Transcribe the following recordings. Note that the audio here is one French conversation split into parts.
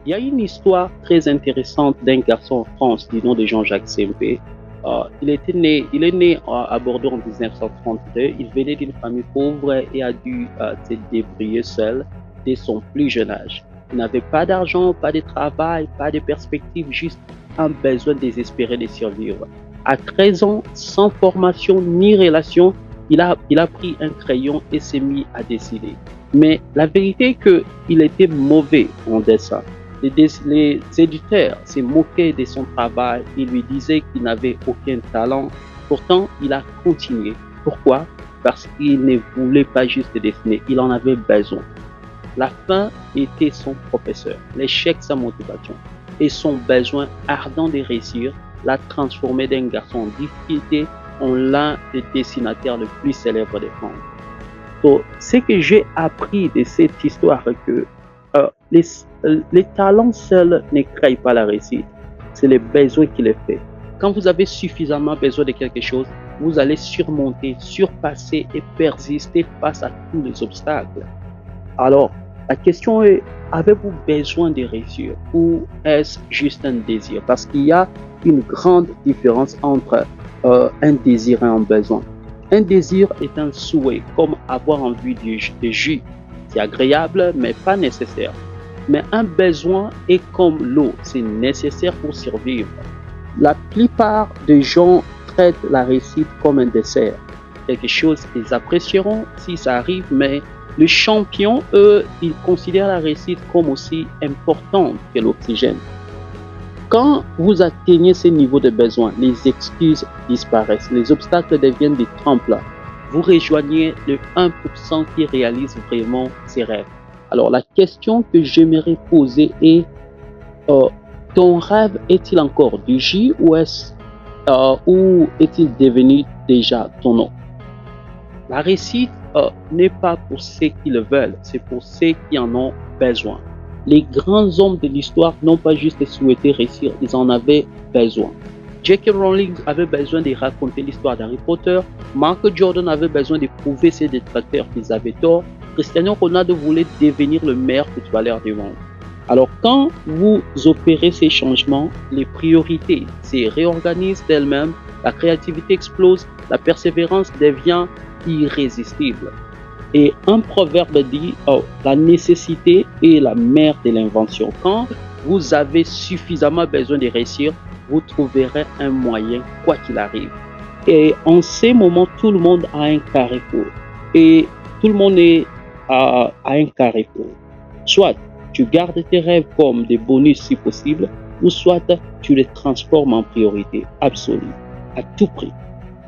Il y a une histoire très intéressante d'un garçon en France du nom de Jean-Jacques Sempé. Il est né à Bordeaux en 1932. Il venait d'une famille pauvre et a dû se débrouiller seul dès son plus jeune âge. Il n'avait pas d'argent, pas de travail, pas de perspective, juste un besoin désespéré de survivre. À 13 ans, sans formation ni relation, il a pris un crayon et s'est mis à dessiner. Mais la vérité est qu'il était mauvais en dessin. Les éditeurs se moquaient de son travail, ils lui disaient qu'il n'avait aucun talent. Pourtant, il a continué. Pourquoi? Parce qu'il ne voulait pas juste dessiner, il en avait besoin. La fin était son professeur, l'échec sa motivation, et son besoin ardent de réussir l'a transformé d'un garçon en difficulté en l'un des dessinateurs les plus célèbres de France. Donc, ce que j'ai appris de cette histoire, que les talents seuls ne créent pas la réussite. C'est les besoins qui les font. Quand vous avez suffisamment besoin de quelque chose, vous allez surmonter, surpasser et persister face à tous les obstacles. Alors, la question est, avez-vous besoin de réussir ou est-ce juste un désir? Parce qu'il y a une grande différence entre un désir et un besoin. Un désir est un souhait, comme avoir envie de jus. C'est agréable, mais pas nécessaire. Mais un besoin est comme l'eau, c'est nécessaire pour survivre. La plupart des gens traitent la réussite comme un dessert. Quelque chose qu'ils apprécieront si ça arrive, mais les champions, eux, ils considèrent la réussite comme aussi importante que l'oxygène. Quand vous atteignez ce niveau de besoin, les excuses disparaissent, les obstacles deviennent des tremplins. Vous rejoignez le 1% qui réalise vraiment ses rêves. Alors la question que j'aimerais poser est, ton rêve est-il encore du J ou est-il devenu déjà ton nom? La réussite n'est pas pour ceux qui le veulent, c'est pour ceux qui en ont besoin. Les grands hommes de l'histoire n'ont pas juste souhaité réussir, ils en avaient besoin. J.K. Rowling avait besoin de raconter l'histoire d'Harry Potter, Mark Jordan avait besoin de prouver ses détracteurs qu'ils avaient tort, Cristiano Ronaldo voulait devenir le meilleur footballeur du monde. Alors quand vous opérez ces changements, les priorités se réorganisent d'elles-mêmes, la créativité explose, la persévérance devient irrésistible. Et un proverbe dit, la nécessité est la mère de l'invention. Quand vous avez suffisamment besoin de réussir, vous trouverez un moyen, quoi qu'il arrive. Et en ces moments, tout le monde a un carrefour. Et tout le monde a un carrefour. Soit tu gardes tes rêves comme des bonus si possible, ou soit tu les transformes en priorité absolue, à tout prix.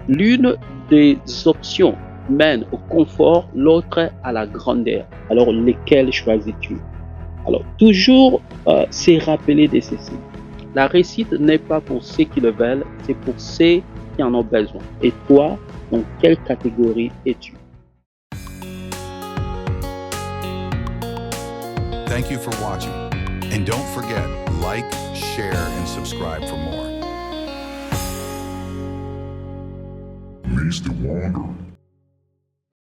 L'une des options mène au confort, l'autre à la grandeur. Alors, lesquels choisis-tu? Alors, toujours se rappeler de ceci. La réussite n'est pas pour ceux qui le veulent, c'est pour ceux qui en ont besoin. Et toi, dans quelle catégorie es-tu? Thank you for watching. And don't forget, like, share, and subscribe for more. Mr. Wonder.